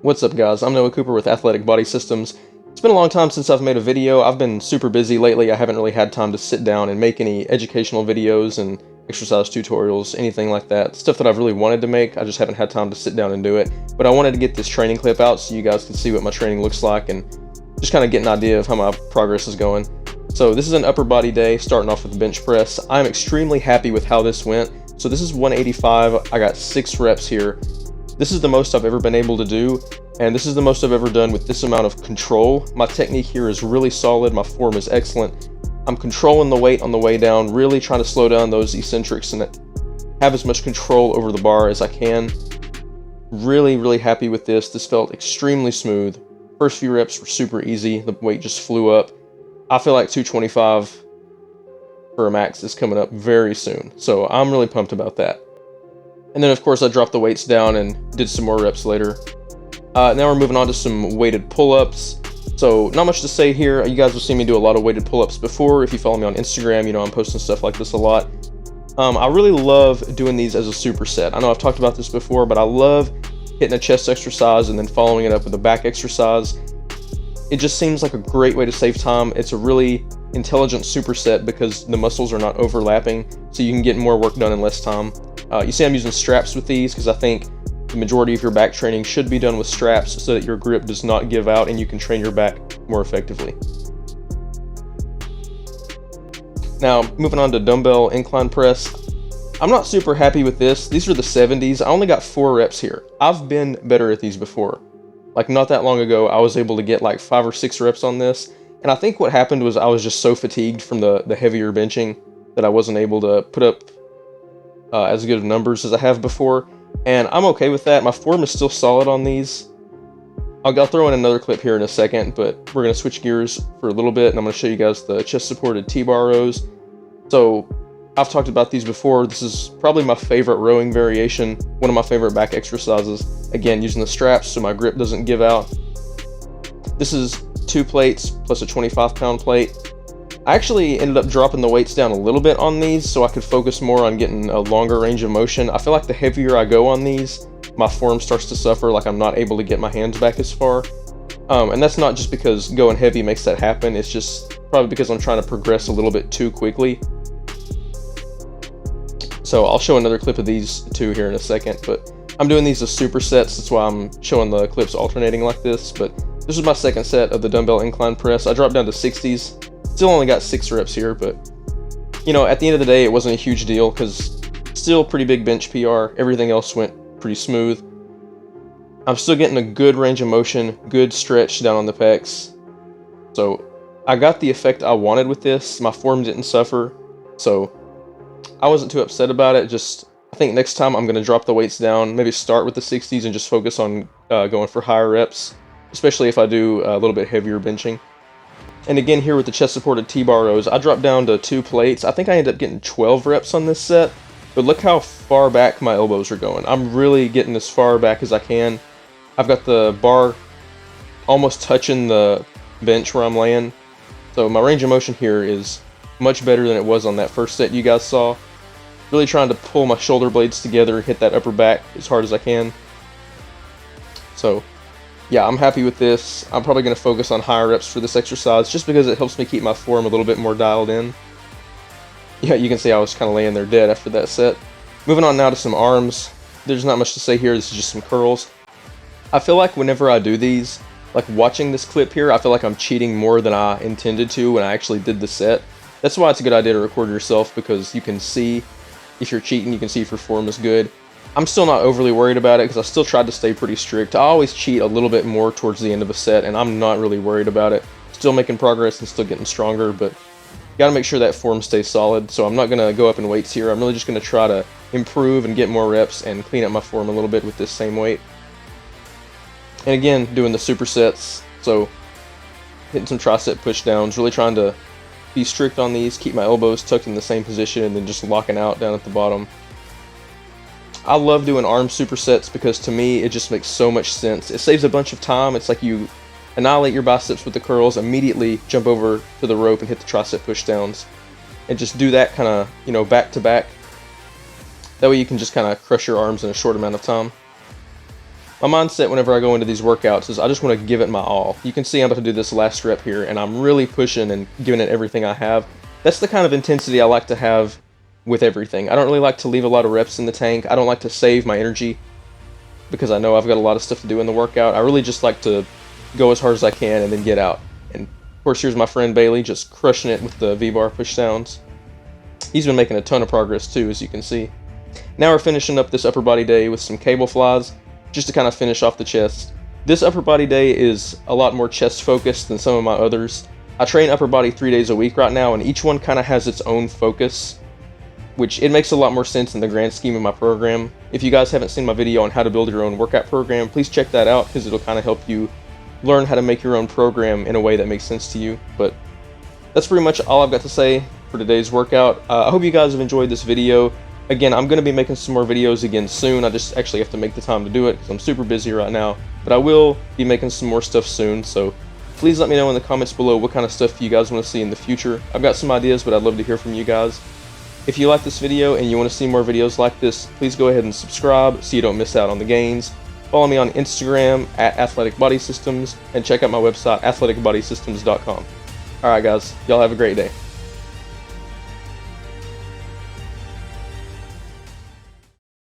What's up, guys? I'm Noah Cooper with Athletic Body Systems. It's been a long time since I've made a video. I've been super busy lately. I haven't really had time to sit down and make any educational videos and exercise tutorials, anything like that. Stuff that I've really wanted to make, I just haven't had time to sit down and do it. But I wanted to get this training clip out so you guys can see what my training looks like and just kind of get an idea of how my progress is going. So this is an upper body day, starting off with the bench press. I'm extremely happy with how this went. So this is 185. I got 6 reps here. This is the most I've ever been able to do, and this is the most I've ever done with this amount of control. My technique here is really solid, my form is excellent. I'm controlling the weight on the way down, really trying to slow down those eccentrics and have as much control over the bar as I can. Really happy with this. This felt extremely smooth. First few reps were super easy, the weight just flew up. I feel like 225 for a max is coming up very soon, so I'm really pumped about that. And then of course I dropped the weights down and did some more reps later. Now we're moving on to some weighted pull-ups. So not much to say here. You guys have seen me do a lot of weighted pull-ups before. If you follow me on Instagram, you know I'm posting stuff like this a lot. I really love doing these as a superset. I know I've talked about this before, but I love hitting a chest exercise and then following it up with a back exercise. It just seems like a great way to save time. It's a really intelligent superset because the muscles are not overlapping, so you can get more work done in less time. You see I'm using straps with these because I think the majority of your back training should be done with straps so that your grip does not give out and you can train your back more effectively. Now, moving on to dumbbell incline press. I'm not super happy with this. These are the 70s. I only got 4 reps here. I've been better at these before. Like not that long ago, I was able to get like 5 or 6 reps on this. And I think what happened was I was just so fatigued from the heavier benching that I wasn't able to put up as good of numbers as I have before. And I'm okay with that. My form is still solid on these. I'll throw in another clip here in a second, but we're going to switch gears for a little bit, and I'm going to show you guys the chest-supported T-bar rows. So I've talked about these before. This is probably my favorite rowing variation, one of my favorite back exercises. Again, using the straps so my grip doesn't give out. This is 2 plates plus a 25-pound plate. I actually ended up dropping the weights down a little bit on these so I could focus more on getting a longer range of motion. I feel like the heavier I go on these, my form starts to suffer, like I'm not able to get my hands back as far. And that's not just because going heavy makes that happen, it's just probably because I'm trying to progress a little bit too quickly. So I'll show another clip of these two here in a second, but I'm doing these as supersets, that's why I'm showing the clips alternating like this. But this is my second set of the dumbbell incline press. I dropped down to 60s. Still only got 6 reps here, but you know, at the end of the day, it wasn't a huge deal because still pretty big bench PR. Everything else went pretty smooth. I'm still getting a good range of motion, good stretch down on the pecs. So I got the effect I wanted with this. My form didn't suffer, so I wasn't too upset about it. Just I think next time I'm going to drop the weights down, maybe start with the 60s and just focus on going for higher reps, especially if I do a little bit heavier benching. And again, here with the chest-supported T-bar rows, I dropped down to 2 plates. I think I ended up getting 12 reps on this set, but look how far back my elbows are going. I'm really getting as far back as I can. I've got the bar almost touching the bench where I'm laying, so my range of motion here is much better than it was on that first set you guys saw. Really trying to pull my shoulder blades together and hit that upper back as hard as I can. So yeah, I'm happy with this. I'm probably going to focus on higher reps for this exercise just because it helps me keep my form a little bit more dialed in. Yeah, you can see I was kind of laying there dead after that set. Moving on now to some arms. There's not much to say here. This is just some curls. I feel like whenever I do these, like watching this clip here, I feel like I'm cheating more than I intended to when I actually did the set. That's why it's a good idea to record yourself, because you can see if you're cheating, you can see if your form is good. I'm still not overly worried about it because I still tried to stay pretty strict. I always cheat a little bit more towards the end of a set, and I'm not really worried about it. Still making progress and still getting stronger, but you gotta make sure that form stays solid. So I'm not gonna go up in weights here. I'm really just gonna try to improve and get more reps and clean up my form a little bit with this same weight. And again, doing the supersets. So hitting some tricep push downs, really trying to be strict on these, keep my elbows tucked in the same position, and then just locking out down at the bottom. I love doing arm supersets because to me it just makes so much sense. It saves a bunch of time. It's like you annihilate your biceps with the curls, immediately jump over to the rope and hit the tricep push downs, and just do that kind of, you know, back to back. That way you can just kind of crush your arms in a short amount of time. My mindset whenever I go into these workouts is I just want to give it my all. You can see I'm about to do this last rep here, and I'm really pushing and giving it everything I have. That's the kind of intensity I like to have with everything. I don't really like to leave a lot of reps in the tank. I don't like to save my energy because I know I've got a lot of stuff to do in the workout. I really just like to go as hard as I can and then get out. And of course, here's my friend Bailey just crushing it with the V-bar push downs. He's been making a ton of progress too, as you can see. Now we're finishing up this upper body day with some cable flies, just to kind of finish off the chest. This upper body day is a lot more chest focused than some of my others. I train upper body 3 days a week right now, and each one kind of has its own focus, which it makes a lot more sense in the grand scheme of my program. If you guys haven't seen my video on how to build your own workout program, please check that out, because it'll kind of help you learn how to make your own program in a way that makes sense to you. But that's pretty much all I've got to say for today's workout. I hope you guys have enjoyed this video. Again, I'm going to be making some more videos again soon. I just actually have to make the time to do it because I'm super busy right now. But I will be making some more stuff soon, so please let me know in the comments below what kind of stuff you guys want to see in the future. I've got some ideas, but I'd love to hear from you guys. If you like this video and you want to see more videos like this, please go ahead and subscribe so you don't miss out on the gains. Follow me on Instagram at Athletic Body Systems, and check out my website, athleticbodysystems.com. Alright guys, y'all have a great day.